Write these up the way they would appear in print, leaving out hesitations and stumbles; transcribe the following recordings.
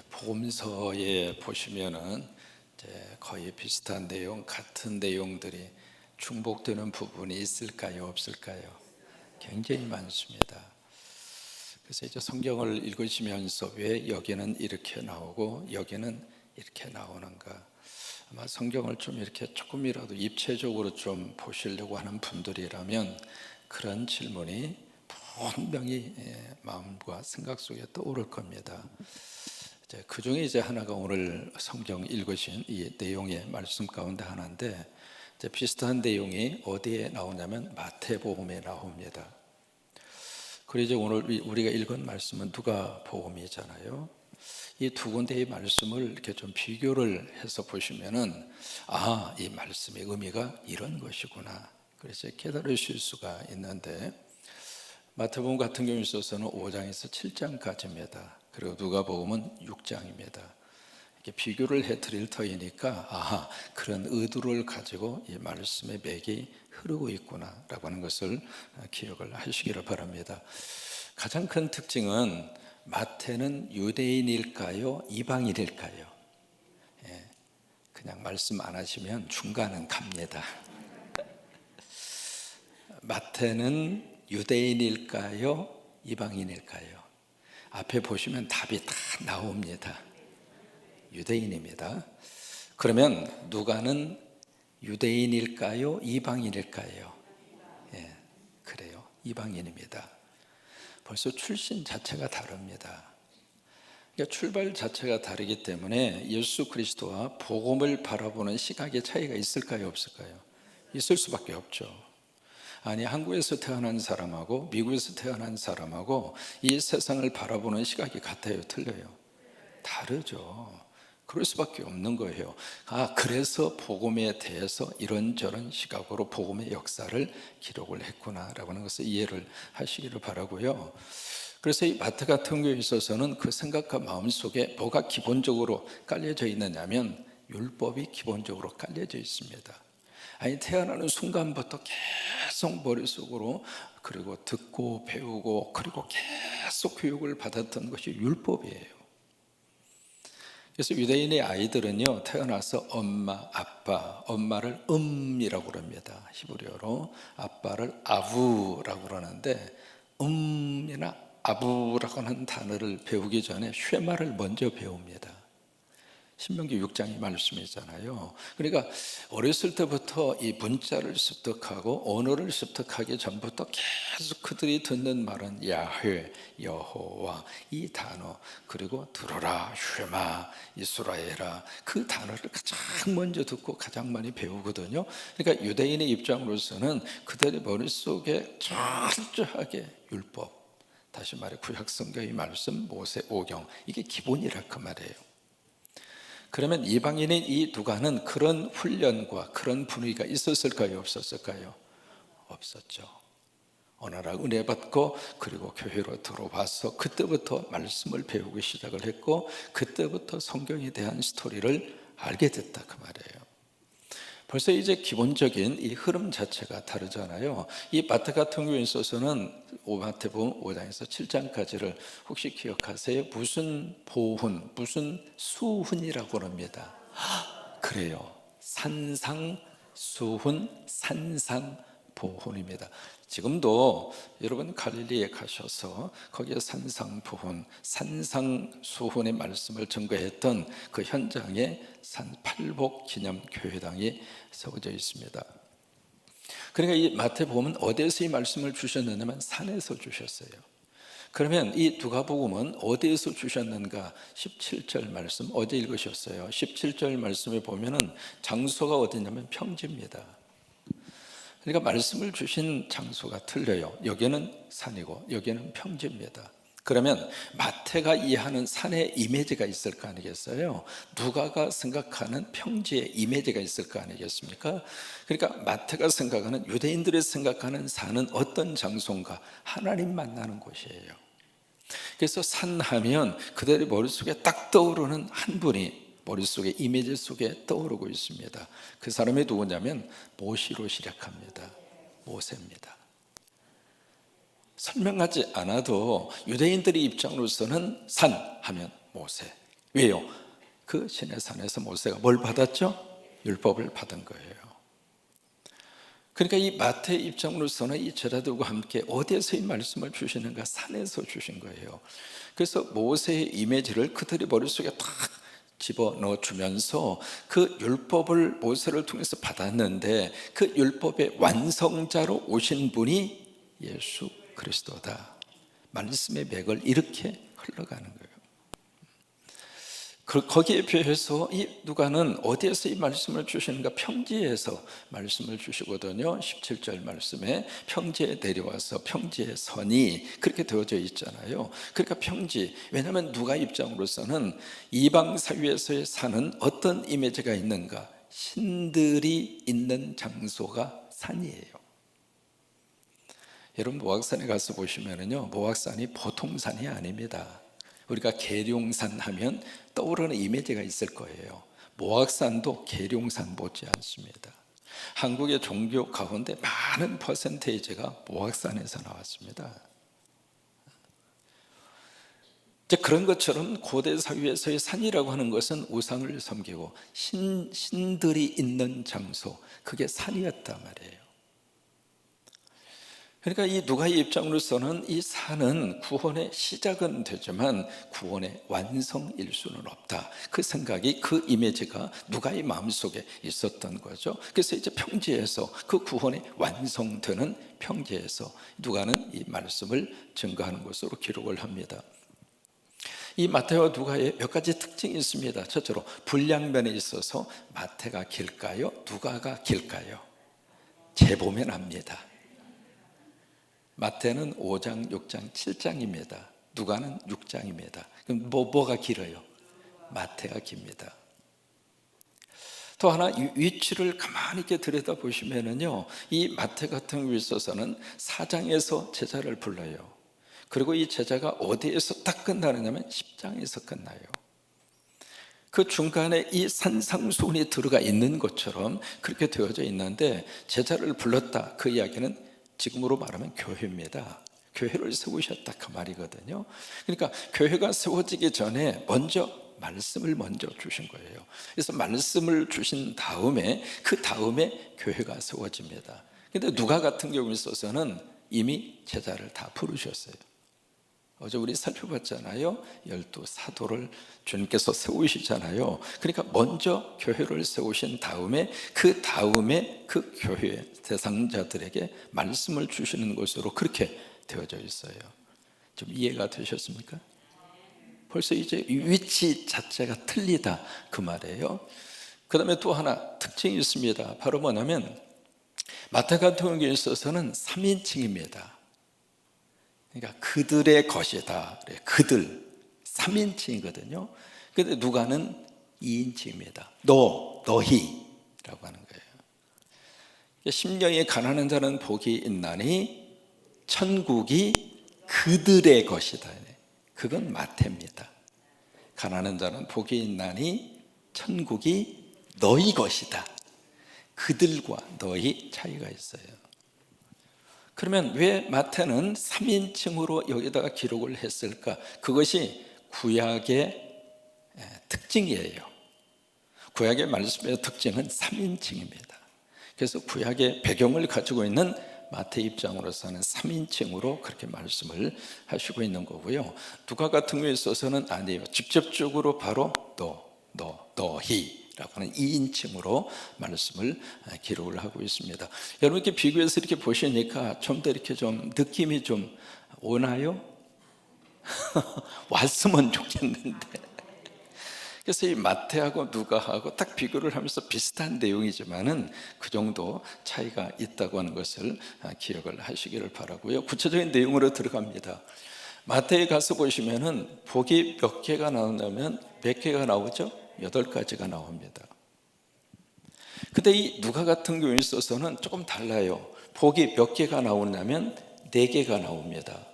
복음서에 보시면은 거의 비슷한 내용, 같은 내용들이 중복되는 부분이 있을까요, 없을까요? 굉장히 많습니다. 그래서 이제 성경을 읽으시면서 왜 여기는 이렇게 나오고 여기는 이렇게 나오는가? 아마 성경을 좀 이렇게 조금이라도 입체적으로 좀 보시려고 하는 분들이라면 그런 질문이 분명히 마음과 생각 속에 떠오를 겁니다. 그 중에 이제 하나가 오늘 성경 읽으신 이 내용의 말씀 가운데 하나인데, 비슷한 내용이 어디에 나오냐면 마태복음에 나옵니다. 그리고 이제 오늘 우리가 읽은 말씀은 누가복음이잖아요. 이 두 군데의 말씀을 이렇게 좀 비교를 해서 보시면은 이 말씀의 의미가 이런 것이구나. 그래서 깨달으실 수가 있는데, 마태복음 같은 경우에 있어서는 5장에서 7장까지입니다. 그리고 누가복음은 6장입니다. 이렇게 비교를 해드릴 터이니까 그런 의도를 가지고 이 말씀의 맥이 흐르고 있구나라고 하는 것을 기억을 하시기를 바랍니다. 가장 큰 특징은 마태는 유대인일까요? 이방인일까요? 그냥 말씀 안 하시면 중간은 갑니다. 마태는 유대인일까요? 이방인일까요? 앞에 보시면 답이 다 나옵니다. 유대인입니다. 그러면 누가는 유대인일까요? 이방인일까요? 그래요. 이방인입니다. 벌써 출신 자체가 다릅니다. 그러니까 출발 자체가 다르기 때문에 예수 그리스도와 복음을 바라보는 시각의 차이가 있을까요? 없을까요? 있을 수밖에 없죠. 아니, 한국에서 태어난 사람하고 미국에서 태어난 사람하고 이 세상을 바라보는 시각이 같아요, 틀려요? 다르죠. 그럴 수밖에 없는 거예요. 그래서 복음에 대해서 이런저런 시각으로 복음의 역사를 기록을 했구나라고 하는 것을 이해를 하시기를 바라고요. 그래서 이 마태 같은 경우에 있어서는 그 생각과 마음 속에 뭐가 기본적으로 깔려져 있느냐면 율법이 기본적으로 깔려져 있습니다. 아니, 태어나는 순간부터 계속 머릿속으로 그리고 듣고 배우고 그리고 계속 교육을 받았던 것이 율법이에요. 그래서 유대인의 아이들은요, 태어나서 엄마, 아빠, 엄마를 이라고 그럽니다. 히브리어로. 아빠를 아부라고 그러는데 이나 아부라고 하는 단어를 배우기 전에 쉐마를 먼저 배웁니다. 신명기 6장의 말씀이잖아요. 그러니까 어렸을 때부터 이 문자를 습득하고 언어를 습득하기 전부터 계속 그들이 듣는 말은 야훼, 여호와 이 단어, 그리고 들어라, 쉐마, 이스라엘아, 그 단어를 가장 먼저 듣고 가장 많이 배우거든요. 그러니까 유대인의 입장으로서는 그들의 머릿속에 철저하게 율법, 다시 말해 구약성경의 말씀, 모세 오경, 이게 기본이라 그 말이에요. 그러면 이방인인 이 누가는 그런 훈련과 그런 분위기가 있었을까요? 없었을까요? 없었죠. 어느 날 은혜 받고 그리고 교회로 들어와서 그때부터 말씀을 배우기 시작을 했고 그때부터 성경에 대한 스토리를 알게 됐다 그 말이에요. 벌써 이제 기본적인 이 흐름 자체가 다르잖아요. 이 마태 같은 경우에 있어서는 마태복음 5장에서 7장까지를 혹시 기억하세요? 무슨 보훈, 무슨 수훈이라고 합니다. 그래요. 산상수훈, 산상보훈입니다. 지금도 여러분 갈릴리에 가셔서 거기에 산상보훈, 산상수훈의 말씀을 증거했던 그 현장에 산팔복 기념교회당이 세워져 있습니다. 그러니까 이 마태복음은 어디에서 이 말씀을 주셨느냐면 산에서 주셨어요. 그러면 이 누가복음은 어디에서 주셨는가? 17절 말씀 어디 읽으셨어요? 17절 말씀에 보면은 장소가 어디냐면 평지입니다. 그러니까 말씀을 주신 장소가 틀려요. 여기는 산이고 여기는 평지입니다. 그러면 마태가 이해하는 산의 이미지가 있을 거 아니겠어요? 누가가 생각하는 평지의 이미지가 있을 거 아니겠습니까? 그러니까 마태가 생각하는, 유대인들이 생각하는 산은 어떤 장소인가? 하나님 만나는 곳이에요. 그래서 산하면 그들의 머릿속에 딱 떠오르는 한 분이 머릿속에 이미지 속에 떠오르고 있습니다. 그 사람이 누구냐면 모시로 시작합니다. 모세입니다. 설명하지 않아도 유대인들의 입장으로서는 산 하면 모세, 왜요? 그 시내산에서 모세가 뭘 받았죠? 율법을 받은 거예요. 그러니까 이 마태의 입장으로서는 이 제자들과 함께 어디에서 이 말씀을 주시는가? 산에서 주신 거예요. 그래서 모세의 이미지를 그들이 머릿속에 탁 집어넣어 주면서 그 율법을 모세를 통해서 받았는데 그 율법의 완성자로 오신 분이 예수 그리스도다. 말씀의 맥을 이렇게 흘러가는 거예요. 거기에 비해서 이 누가는 어디에서 이 말씀을 주시는가? 평지에서 말씀을 주시거든요. 17절 말씀에 평지에 내려와서 평지에 서니 그렇게 되어져 있잖아요. 그러니까 평지, 왜냐하면 누가 입장으로서는 이방 사회에서의 사는 어떤 이미지가 있는가? 신들이 있는 장소가 산이에요. 여러분 모악산에 가서 보시면은요, 모악산이 보통 산이 아닙니다. 우리가 계룡산 하면 떠오르는 이미지가 있을 거예요. 모악산도 계룡산 못지 않습니다. 한국의 종교 가운데 많은 퍼센테이지가 모악산에서 나왔습니다. 이제 그런 것처럼 고대 사회에서의 산이라고 하는 것은 우상을 섬기고 신들이 있는 장소, 그게 산이었단 말이에요. 그러니까 이 누가의 입장으로서는 이 산은 구원의 시작은 되지만 구원의 완성일 수는 없다. 그 생각이, 그 이미지가 누가의 마음속에 있었던 거죠. 그래서 이제 평지에서 그 구원의 완성되는 평지에서 누가는 이 말씀을 증거하는 것으로 기록을 합니다. 이 마태와 누가의 몇 가지 특징이 있습니다. 첫째로 분량면에 있어서 마태가 길까요? 누가가 길까요? 재보면 압니다. 마태는 5장, 6장, 7장입니다. 누가는 6장입니다. 그럼 뭐가 길어요? 마태가 깁니다. 또 하나 위치를 가만히 이렇게 들여다보시면은요, 이 마태 같은 경우에 있어서는 4장에서 제자를 불러요. 그리고 이 제자가 어디에서 딱 끝나느냐면 10장에서 끝나요. 그 중간에 이 산상수훈이 들어가 있는 것처럼 그렇게 되어져 있는데, 제자를 불렀다, 그 이야기는 지금으로 말하면 교회입니다. 교회를 세우셨다 그 말이거든요. 그러니까 교회가 세워지기 전에 말씀을 먼저 주신 거예요. 그래서 말씀을 주신 다음에 그 다음에 교회가 세워집니다. 근데 누가 같은 경우에 있어서는 이미 제자를 다 부르셨어요. 어제 우리 살펴봤잖아요. 12사도를 주님께서 세우시잖아요. 그러니까 먼저 교회를 세우신 다음에 그 교회 대상자들에게 말씀을 주시는 것으로 그렇게 되어져 있어요. 좀 이해가 되셨습니까? 벌써 이제 위치 자체가 틀리다 그 말이에요. 그 다음에 또 하나 특징이 있습니다. 바로 뭐냐면 마태 같은 경우에 있어서는 3인칭입니다. 그러니까 그들의 것이다. 그들 3인칭이거든요. 근데 누가는 2인칭입니다. 너희라고 하는 거예요. 심령이 가난한 자는 복이 있나니 천국이 그들의 것이다. 그건 마태입니다. 가난한 자는 복이 있나니 천국이 너희 것이다. 그들과 너희 차이가 있어요. 그러면 왜 마태는 3인칭으로 여기다가 기록을 했을까? 그것이 구약의 특징이에요. 구약의 말씀의 특징은 3인칭입니다. 그래서 구약의 배경을 가지고 있는 마태 입장으로서는 3인칭으로 그렇게 말씀을 하시고 있는 거고요. 누가 같은 경우에 있어서는 아니에요. 직접적으로 바로 너희 라고 하는 2인칭으로 말씀을 기록을 하고 있습니다. 여러분 이렇게 비교해서 이렇게 보시니까 좀 더 이렇게 좀 느낌이 좀 오나요? 왔으면 좋겠는데. 그래서 이 마태하고 누가하고 딱 비교를 하면서 비슷한 내용이지만은 그 정도 차이가 있다고 하는 것을 기억을 하시기를 바라고요. 구체적인 내용으로 들어갑니다. 마태에 가서 보시면은 복이 몇 개가 나온다면 몇 개가 나오죠? 8가지가 나옵니다. 근데 이 누가 같은 경우에 있어서는 조금 달라요. 복이 몇 개가 나오냐면 4개가 나옵니다.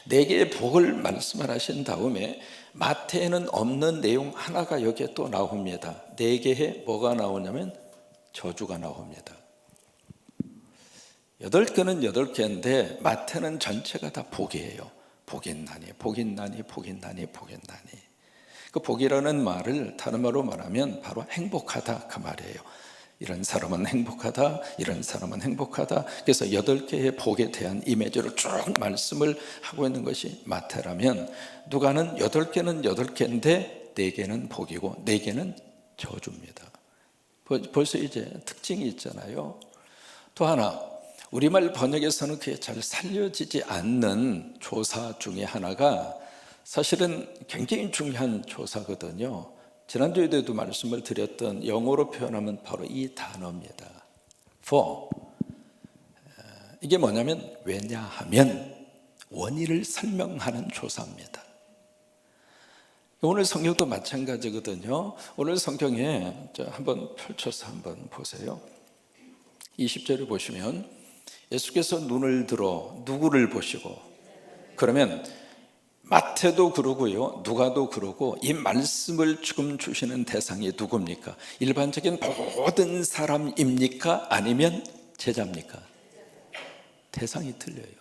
4개의 복을 말씀을 하신 다음에 마태에는 없는 내용 하나가 여기에 또 나옵니다. 4개의 뭐가 나오냐면 저주가 나옵니다. 8개는 8개인데 마태는 전체가 다 복이에요. 복인나니 복인나니 복인나니 복인나니. 그 복이라는 말을 다른 말로 말하면 바로 행복하다 그 말이에요. 이런 사람은 행복하다, 이런 사람은 행복하다. 그래서 8개의 복에 대한 이미지로 쭉 말씀을 하고 있는 것이 마태라면, 누가는 8개는 8개인데 4개는 복이고 4개는 저주입니다. 벌써 이제 특징이 있잖아요. 또 하나, 우리말 번역에서는 그게 잘 살려지지 않는 조사 중에 하나가 사실은 굉장히 중요한 조사거든요. 지난주에도 말씀을 드렸던, 영어로 표현하면 바로 이 단어입니다. For. 이게 뭐냐면 왜냐하면, 원인을 설명하는 조사입니다. 오늘 성경도 마찬가지거든요. 오늘 성경에 한번 펼쳐서 한번 보세요. 20절을 보시면 예수께서 눈을 들어 누구를 보시고, 그러면 마태도 그러고요, 누가도 그러고, 이 말씀을 지금 주시는 대상이 누굽니까? 일반적인 모든 사람입니까? 아니면 제자입니까? 대상이 틀려요.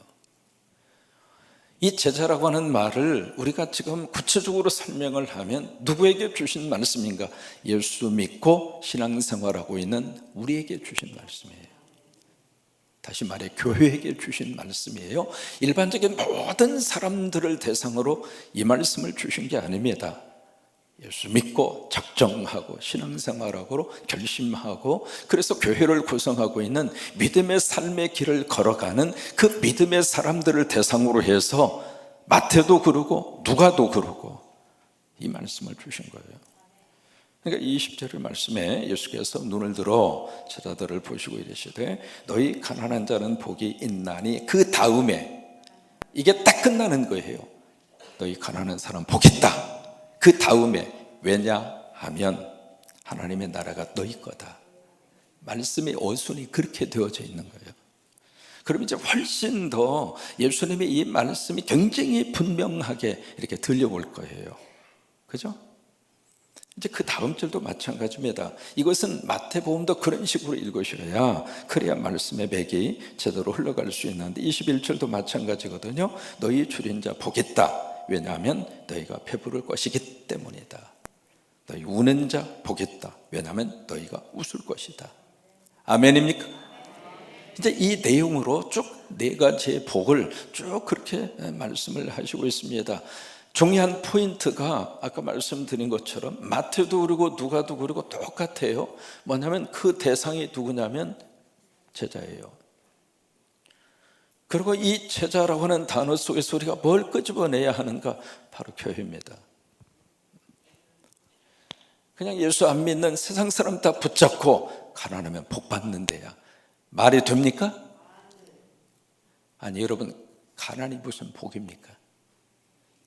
이 제자라고 하는 말을 우리가 지금 구체적으로 설명을 하면 누구에게 주신 말씀인가? 예수 믿고 신앙생활하고 있는 우리에게 주신 말씀이에요. 다시 말해 교회에게 주신 말씀이에요. 일반적인 모든 사람들을 대상으로 이 말씀을 주신 게 아닙니다. 예수 믿고 작정하고 신앙생활하고 결심하고, 그래서 교회를 구성하고 있는 믿음의 삶의 길을 걸어가는 그 믿음의 사람들을 대상으로 해서 마태도 그러고 누가도 그러고 이 말씀을 주신 거예요. 그러니까 20절 말씀에 예수께서 눈을 들어 제자들을 보시고 이르시되 너희 가난한 자는 복이 있나니, 그 다음에 이게 딱 끝나는 거예요. 너희 가난한 사람 복 있다. 그 다음에 왜냐하면 하나님의 나라가 너희 거다. 말씀의 어순이 그렇게 되어져 있는 거예요. 그럼 이제 훨씬 더 예수님의 이 말씀이 굉장히 분명하게 이렇게 들려올 거예요. 그죠? 이제 그 다음 절도 마찬가지입니다. 이것은 마태복음도 그런 식으로 읽으셔야, 그래야 말씀의 맥이 제대로 흘러갈 수 있는데, 21절도 마찬가지거든요. 너희 줄인 자 복 있다. 왜냐하면 너희가 배부를 것이기 때문이다. 너희 우는 자 복 있다. 왜냐하면 너희가 웃을 것이다. 아멘입니까? 이제 이 내용으로 쭉 4가지의 복을 쭉 그렇게 말씀을 하시고 있습니다. 중요한 포인트가 아까 말씀드린 것처럼 마태도 그러고 누가도 그러고 똑같아요. 뭐냐면 그 대상이 누구냐면 제자예요. 그리고 이 제자라고 하는 단어 속에서 우리가 뭘 끄집어내야 하는가? 바로 교회입니다. 그냥 예수 안 믿는 세상 사람 다 붙잡고 가난하면 복 받는 데야, 말이 됩니까? 아니 여러분, 가난이 무슨 복입니까?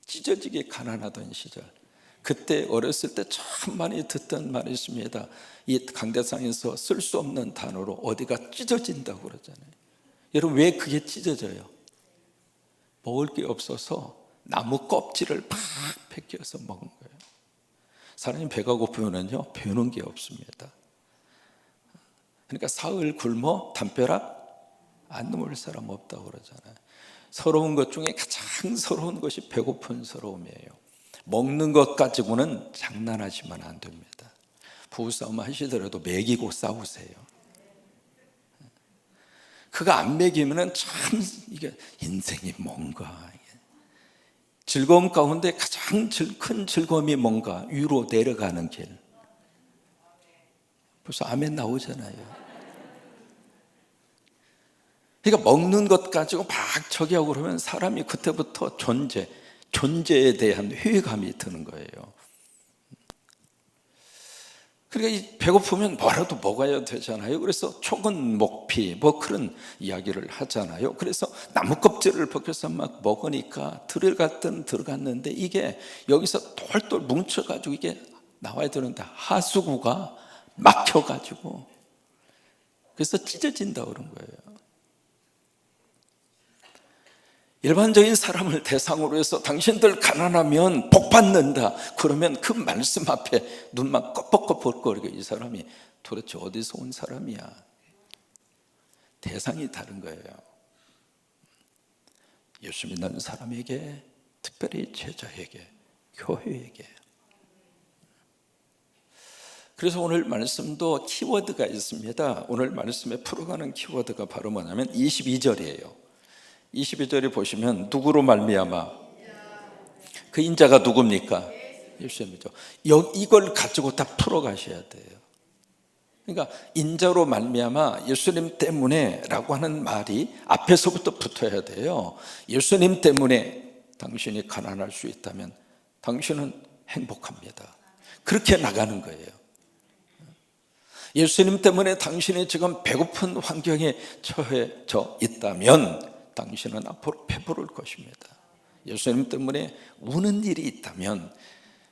찢어지게 가난하던 시절, 그때 어렸을 때 참 많이 듣던 말이 있습니다. 이 강대상에서 쓸 수 없는 단어로 어디가 찢어진다고 그러잖아요. 여러분, 왜 그게 찢어져요? 먹을 게 없어서 나무 껍질을 팍 벗겨서 먹은 거예요. 사람이 배가 고프면요, 배우는 게 없습니다. 그러니까 사흘 굶어 담벼락 안 넘을 사람 없다고 그러잖아요. 서러운 것 중에 가장 서러운 것이 배고픈 서러움이에요. 먹는 것 가지고는 장난하시면 안 됩니다. 부부싸움 하시더라도 먹이고 싸우세요. 그거 안 먹이면 참 이게 인생이 뭔가, 즐거움 가운데 가장 큰 즐거움이 뭔가, 위로 내려가는 길. 벌써 아멘 나오잖아요. 그러니까 먹는 것 가지고 막 저기 하고 그러면 사람이 그때부터 존재에 대한 회의감이 드는 거예요. 그러니까 이 배고프면 뭐라도 먹어야 되잖아요. 그래서 촉은 목피 뭐 그런 이야기를 하잖아요. 그래서 나무 껍질을 벗겨서 막 먹으니까 들어갔는데 이게 여기서 똘똘 뭉쳐가지고 이게 나와야 되는데 하수구가 막혀가지고 그래서 찢어진다 그런 거예요. 일반적인 사람을 대상으로 해서 당신들 가난하면 복 받는다 그러면 그 말씀 앞에 눈만 꺼벅꺼벅거리고 이 사람이 도대체 어디서 온 사람이야? 대상이 다른 거예요. 예수 믿는 사람에게, 특별히 제자에게, 교회에게 그래서 오늘 말씀도 키워드가 있습니다. 오늘 말씀에 풀어가는 키워드가 바로 뭐냐면 22절이에요. 22절에 보시면 누구로 말미암아, 그 인자가 누굽니까? 예수님이죠. 이걸 가지고 다 풀어가셔야 돼요. 그러니까 인자로 말미암아 예수님 때문에 라고 하는 말이 앞에서부터 붙어야 돼요. 예수님 때문에 당신이 가난할 수 있다면 당신은 행복합니다. 그렇게 나가는 거예요. 예수님 때문에 당신이 지금 배고픈 환경에 처해져 있다면 당신은 앞으로 배부를 것입니다. 예수님 때문에 우는 일이 있다면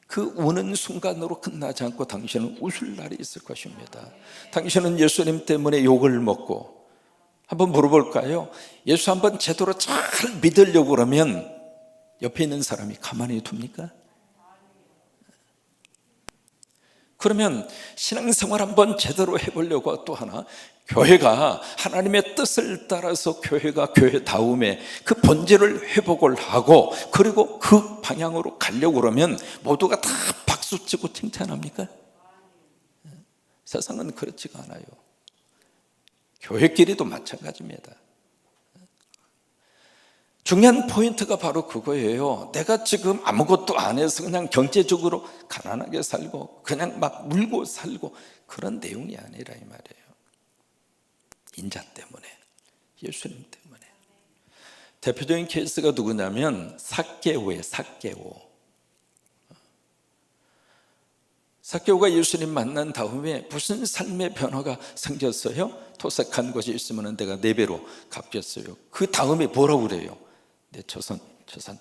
그 우는 순간으로 끝나지 않고 당신은 웃을 날이 있을 것입니다. 당신은 예수님 때문에 욕을 먹고, 한번 물어볼까요? 예수 한번 제대로 잘 믿으려고 그러면 옆에 있는 사람이 가만히 둡니까? 그러면 신앙생활 한번 제대로 해보려고 또 하나, 교회가 하나님의 뜻을 따라서 교회가 교회다움에 그 본질을 회복을 하고 그리고 그 방향으로 가려고 그러면 모두가 다 박수치고 칭찬합니까? 세상은 그렇지가 않아요. 교회끼리도 마찬가지입니다. 중요한 포인트가 바로 그거예요. 내가 지금 아무것도 안 해서 그냥 경제적으로 가난하게 살고 그냥 막 물고 살고 그런 내용이 아니라 이 말이에요. 인자 때문에, 예수님 때문에. 대표적인 케이스가 누구냐면 삭개오예요. 삭개오가 예수님 만난 다음에 무슨 삶의 변화가 생겼어요? 토색한 것이 있으면 내가 4배로 갚겠어요. 그 다음에 뭐라고 그래요? 내 재산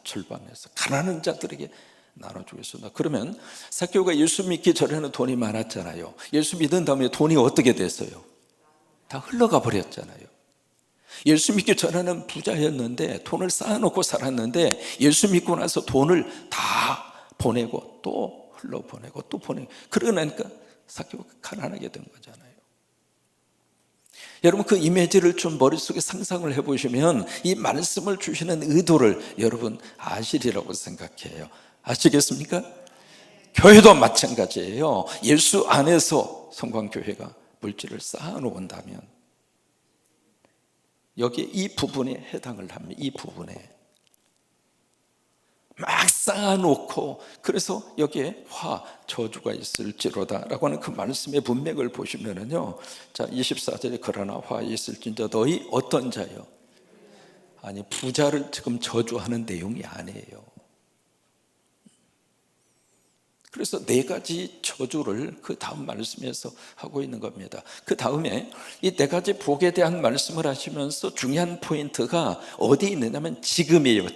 절반에서 가난한 자들에게 나눠주겠습니다. 그러면 삭개오가 예수 믿기 전에는 돈이 많았잖아요. 예수 믿은 다음에 돈이 어떻게 됐어요? 다 흘러가 버렸잖아요. 예수 믿기 전에는 부자였는데 돈을 쌓아놓고 살았는데 예수 믿고 나서 돈을 다 보내고 또 흘러보내고 또 보내고 그러니까 삭개오가 가난하게 된 거잖아요. 여러분 그 이미지를 좀 머릿속에 상상을 해보시면 이 말씀을 주시는 의도를 여러분 아시리라고 생각해요. 아시겠습니까? 교회도 마찬가지예요. 예수 안에서 성광교회가 물질을 쌓아놓은다면 여기 이 부분에 해당을 합니다. 이 부분에 막 쌓아놓고 그래서 여기에 저주가 있을지로다 라고 하는 그 말씀의 문맥을 보시면은요, 자 24절에 그러나 화 있을진저 너희 어떤 자요? 아니 부자를 지금 저주하는 내용이 아니에요. 그래서 4가지 저주를 그 다음 말씀에서 하고 있는 겁니다. 그 다음에 이 4가지 복에 대한 말씀을 하시면서 중요한 포인트가 어디에 있느냐면 지금이에요.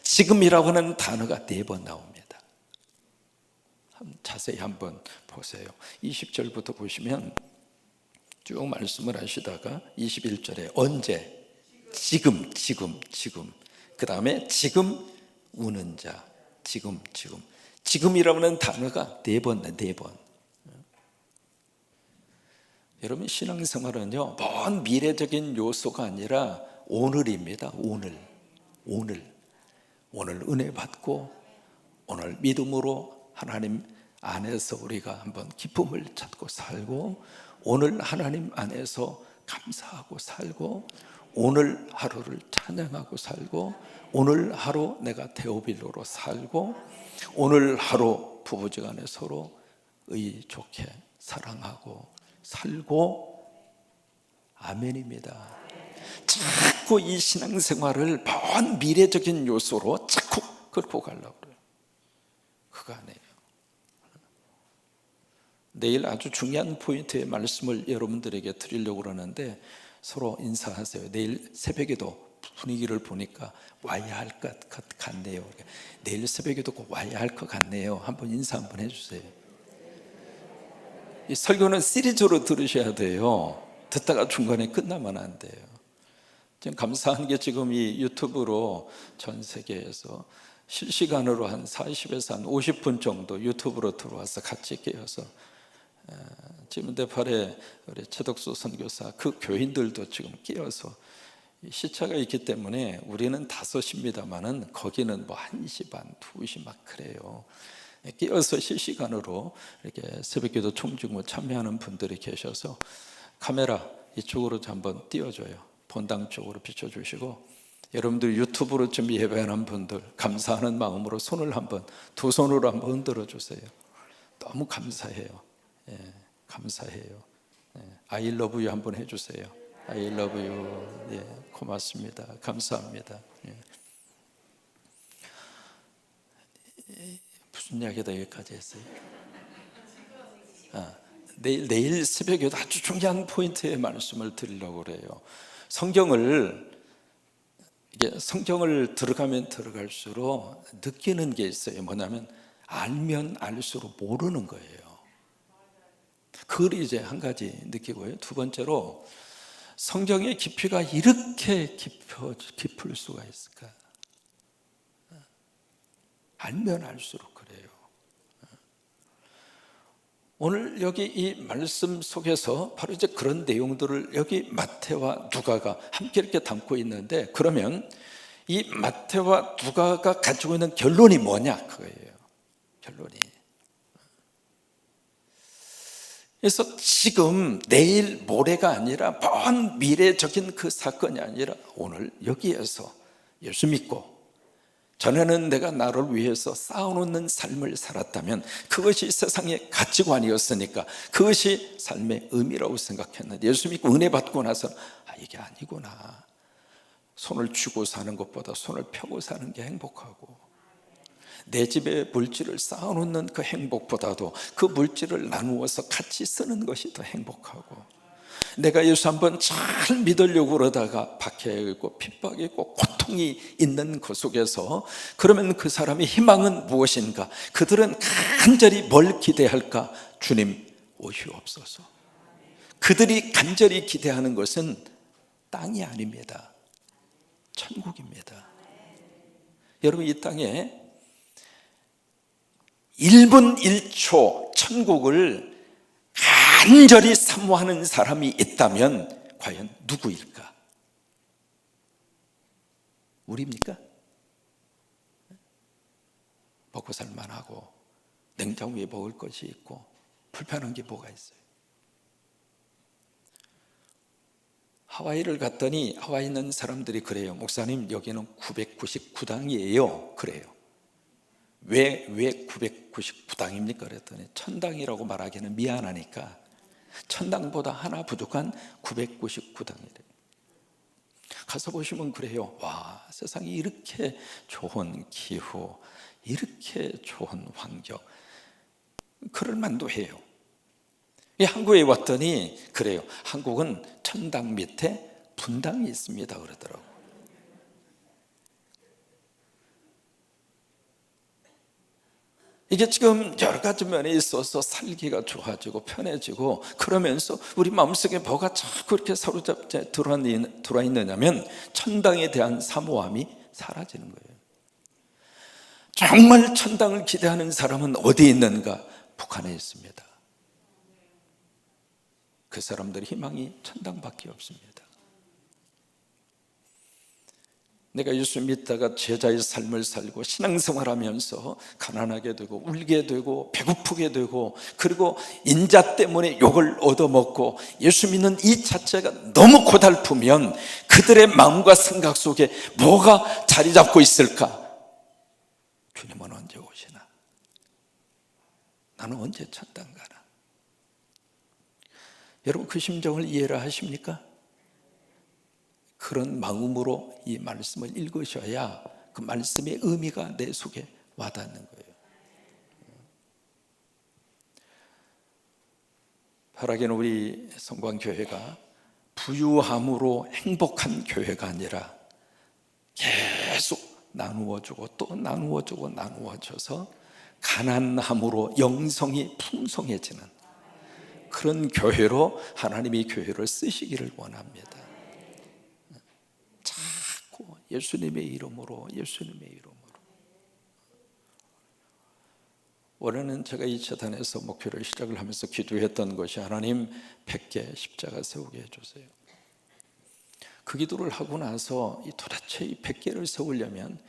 지금이라고 하는 단어가 4번 나옵니다. 자세히 한번 보세요. 20절부터 보시면 쭉 말씀을 하시다가 21절에 언제? 지금. 그 다음에 지금 우는 자, 지금이라고 하는 단어가 4번. 여러분 신앙생활은요, 먼 미래적인 요소가 아니라 오늘입니다. 오늘 은혜 받고 오늘 믿음으로 하나님 안에서 우리가 한번 기쁨을 찾고 살고 오늘 하나님 안에서 감사하고 살고 오늘 하루를 찬양하고 살고 오늘 하루 내가 데오빌로로 살고 오늘 하루 부부지간에 서로 의 좋게 사랑하고 살고 아멘입니다. 자꾸 이 신앙생활을 먼 미래적인 요소로 자꾸 끌고 가려고 그래요. 그거 아니에요. 내일 아주 중요한 포인트의 말씀을 여러분들에게 드리려고 그러는데 서로 인사하세요. 내일 새벽에도 분위기를 보니까 와야 할 것 같네요. 내일 새벽에도 꼭 와야 할 것 같네요. 한번 인사 한번 해주세요. 이 설교는 시리즈로 들으셔야 돼요. 듣다가 중간에 끝나면 안 돼요. 지금 감사한 게 지금 이 유튜브로 전 세계에서 실시간으로 한 40에서 한 50분 정도 유튜브로 들어와서 같이 깨어서 지금 네팔에 우리 최덕수 선교사 그 교인들도 지금 끼어서 시차가 있기 때문에 우리는 5시입니다만은 거기는 뭐 1시 반, 2시 막 그래요. 깨어서 실시간으로 이렇게 새벽기도 총직무 참여하는 분들이 계셔서 카메라 이쪽으로 한번 띄워줘요. 본당 쪽으로 비춰주시고, 여러분들 유튜브로 준비 예배하는 분들 감사하는 마음으로 손을 한번, 두 손으로 한번 흔들어 주세요. 너무 감사해요. 예, 감사해요. 예, I love you 한번 해주세요. I love you. 예, 고맙습니다. 감사합니다. 예. 무슨 이야기다 여기까지 했어요? 내일 새벽에 아주 중요한 포인트의 말씀을 드리려고 그래요. 성경을 들어가면 들어갈수록 느끼는 게 있어요. 뭐냐면 알면 알수록 모르는 거예요. 그걸 이제 한 가지 느끼고요. 두 번째로, 성경의 깊이가 이렇게 깊을 수가 있을까? 알면 알수록 그래요. 오늘 여기 이 말씀 속에서 바로 이제 그런 내용들을 여기 마태와 누가가 함께 이렇게 담고 있는데, 그러면 이 마태와 누가가 가지고 있는 결론이 뭐냐? 그거예요. 결론이. 그래서 지금 내일 모레가 아니라 먼 미래적인 그 사건이 아니라 오늘 여기에서 예수 믿고, 전에는 내가 나를 위해서 쌓아놓는 삶을 살았다면 그것이 세상의 가치관이었으니까 그것이 삶의 의미라고 생각했는데, 예수 믿고 은혜 받고 나서 이게 아니구나. 손을 쥐고 사는 것보다 손을 펴고 사는 게 행복하고, 내 집에 물질을 쌓아놓는 그 행복보다도 그 물질을 나누어서 같이 쓰는 것이 더 행복하고, 내가 예수 한번 잘 믿으려고 그러다가 박해가 있고 핍박이 있고 고통이 있는 그 속에서, 그러면 그 사람의 희망은 무엇인가? 그들은 간절히 뭘 기대할까? 주님 오시옵소서. 그들이 간절히 기대하는 것은 땅이 아닙니다. 천국입니다. 여러분, 이 땅에 1분 1초 천국을 간절히 사모하는 사람이 있다면 과연 누구일까? 우리입니까? 먹고 살만하고 냉장고에 먹을 것이 있고 불편한 게 뭐가 있어요? 하와이를 갔더니 하와이 있는 사람들이 그래요. 목사님, 여기는 999당이에요. 그래요. 왜 999당입니까? 그랬더니 천당이라고 말하기는 미안하니까 천당보다 하나 부족한 999당이래요. 가서 보시면 그래요. 와, 세상이 이렇게 좋은 기후, 이렇게 좋은 환경, 그럴 만도 해요. 한국에 왔더니 그래요. 한국은 천당 밑에 분당이 있습니다 그러더라고요. 이게 지금 여러 가지 면에 있어서 살기가 좋아지고 편해지고, 그러면서 우리 마음속에 뭐가 자꾸 이렇게 사로잡혀 들어와 있느냐면 천당에 대한 사모함이 사라지는 거예요. 정말 천당을 기대하는 사람은 어디에 있는가? 북한에 있습니다. 그 사람들의 희망이 천당밖에 없습니다. 내가 예수 믿다가 제자의 삶을 살고 신앙생활하면서 가난하게 되고 울게 되고 배고프게 되고, 그리고 인자 때문에 욕을 얻어먹고 예수 믿는 이 자체가 너무 고달프면 그들의 마음과 생각 속에 뭐가 자리 잡고 있을까? 주님은 언제 오시나? 나는 언제 천당 가나? 여러분, 그 심정을 이해를 하십니까? 그런 마음으로 이 말씀을 읽으셔야 그 말씀의 의미가 내 속에 와닿는 거예요. 바라기는 우리 성광교회가 부유함으로 행복한 교회가 아니라 계속 나누어주고 또 나누어주고 나누어줘서 가난함으로 영성이 풍성해지는 그런 교회로 하나님이 교회를 쓰시기를 원합니다. 자꾸 예수님의 이름으로, 예수님의 이름으로. 원래는 제가 이 재단에서 목표를 시작을 하면서 기도했던 것이, 하나님 100개 십자가 세우게 해주세요. 그 기도를 하고 나서 도대체 이 100개를 세우려면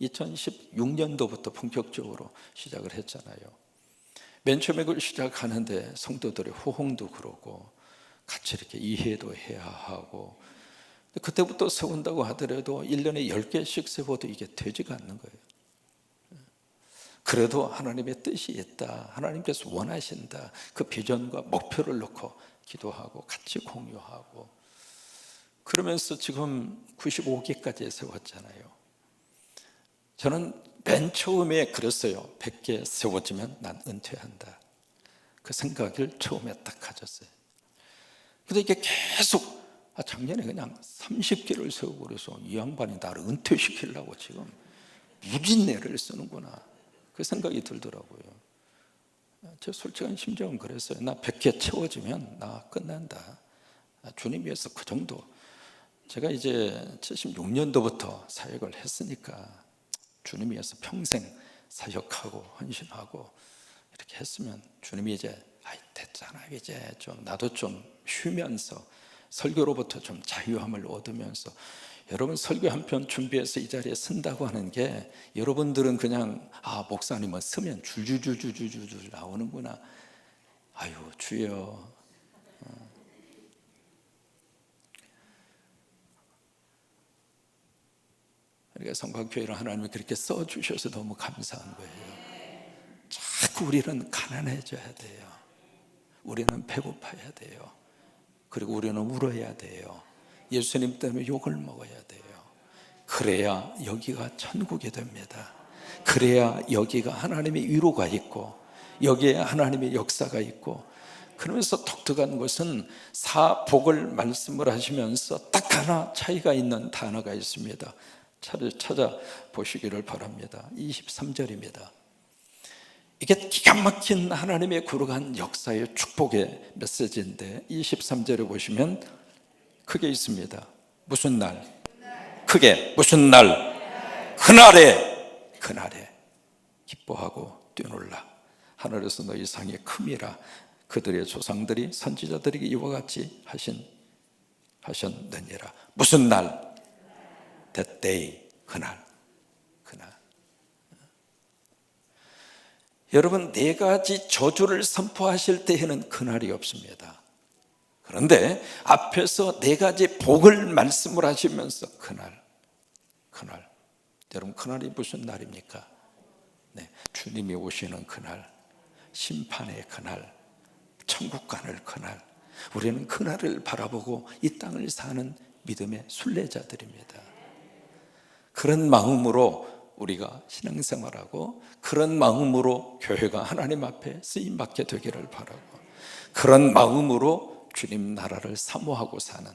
2016년도부터 본격적으로 시작을 했잖아요. 맨 처음에 그걸 시작하는데 성도들의 호응도 그러고 같이 이렇게 이해도 해야 하고, 그때부터 세운다고 하더라도 1년에 10개씩 세워도 이게 되지가 않는 거예요. 그래도 하나님의 뜻이 있다, 하나님께서 원하신다, 그 비전과 목표를 놓고 기도하고 같이 공유하고 그러면서 지금 95개까지 세웠잖아요. 저는 맨 처음에 그랬어요. 100개 세워지면 난 은퇴한다, 그 생각을 처음에 딱 가졌어요. 근데 이게 계속 작년에 그냥 30개를 세우고 그래서 이 양반이 나를 은퇴시키려고 지금 무진내를 쓰는구나, 그 생각이 들더라고요. 제 솔직한 심정은 그랬어요. 나 100개 채워지면 나 끝난다, 주님 위해서 그 정도. 제가 이제 76년도부터 사역을 했으니까 주님 위해서 평생 사역하고 헌신하고 이렇게 했으면 주님이 이제 됐잖아, 이제 좀 나도 좀 쉬면서 설교로부터 좀 자유함을 얻으면서, 여러분 설교 한 편 준비해서 이 자리에 쓴다고 하는 게 여러분들은 그냥 목사님은 쓰면 줄줄줄줄줄줄 나오는구나. 아유 주여, 그러니까 성곽교회를 하나님이 그렇게 써주셔서 너무 감사한 거예요. 자꾸 우리는 가난해져야 돼요. 우리는 배고파야 돼요. 그리고 우리는 울어야 돼요. 예수님 때문에 욕을 먹어야 돼요. 그래야 여기가 천국이 됩니다. 그래야 여기가 하나님의 위로가 있고 여기에 하나님의 역사가 있고. 그러면서 독특한 것은 사복을 말씀을 하시면서 딱 하나 차이가 있는 단어가 있습니다. 찾아보시기를 바랍니다. 23절입니다. 이게 기가 막힌 하나님의 거룩한 역사의 축복의 메시지인데 23절에 보시면 크게 있습니다. 무슨 날? 크게 무슨 날? 그날에 기뻐하고 뛰놀라. 하늘에서 너희 상이 큼이라. 그들의 조상들이 선지자들에게 이와 같이 하셨느니라. 무슨 날? That day, 그날. 여러분, 4가지 저주를 선포하실 때에는 그날이 없습니다. 그런데 앞에서 4가지 복을 말씀을 하시면서 그날. 여러분, 그날이 무슨 날입니까? 네, 주님이 오시는 그날, 심판의 그날, 천국 가는 그날. 우리는 그날을 바라보고 이 땅을 사는 믿음의 순례자들입니다. 그런 마음으로 우리가 신앙생활하고, 그런 마음으로 교회가 하나님 앞에 쓰임받게 되기를 바라고, 그런 마음으로 주님 나라를 사모하고 사는,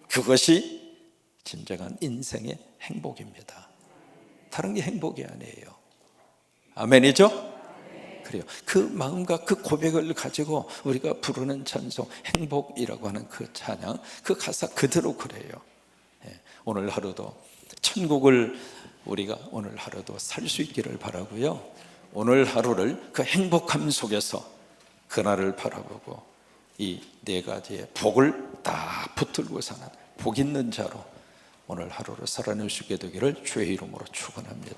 그것이 진정한 인생의 행복입니다. 다른 게 행복이 아니에요. 아멘이죠? 그래요. 그 마음과 그 고백을 가지고 우리가 부르는 찬송, 행복이라고 하는 그 찬양, 그 가사 그대로 그래요. 오늘 하루도 천국을 우리가 오늘 하루도 살 수 있기를 바라고요. 오늘 하루를 그 행복함 속에서 그날을 바라보고 이 4가지의 복을 다 붙들고 사는 복 있는 자로 오늘 하루를 살아낼 수 있게 되기를 주의 이름으로 축원합니다.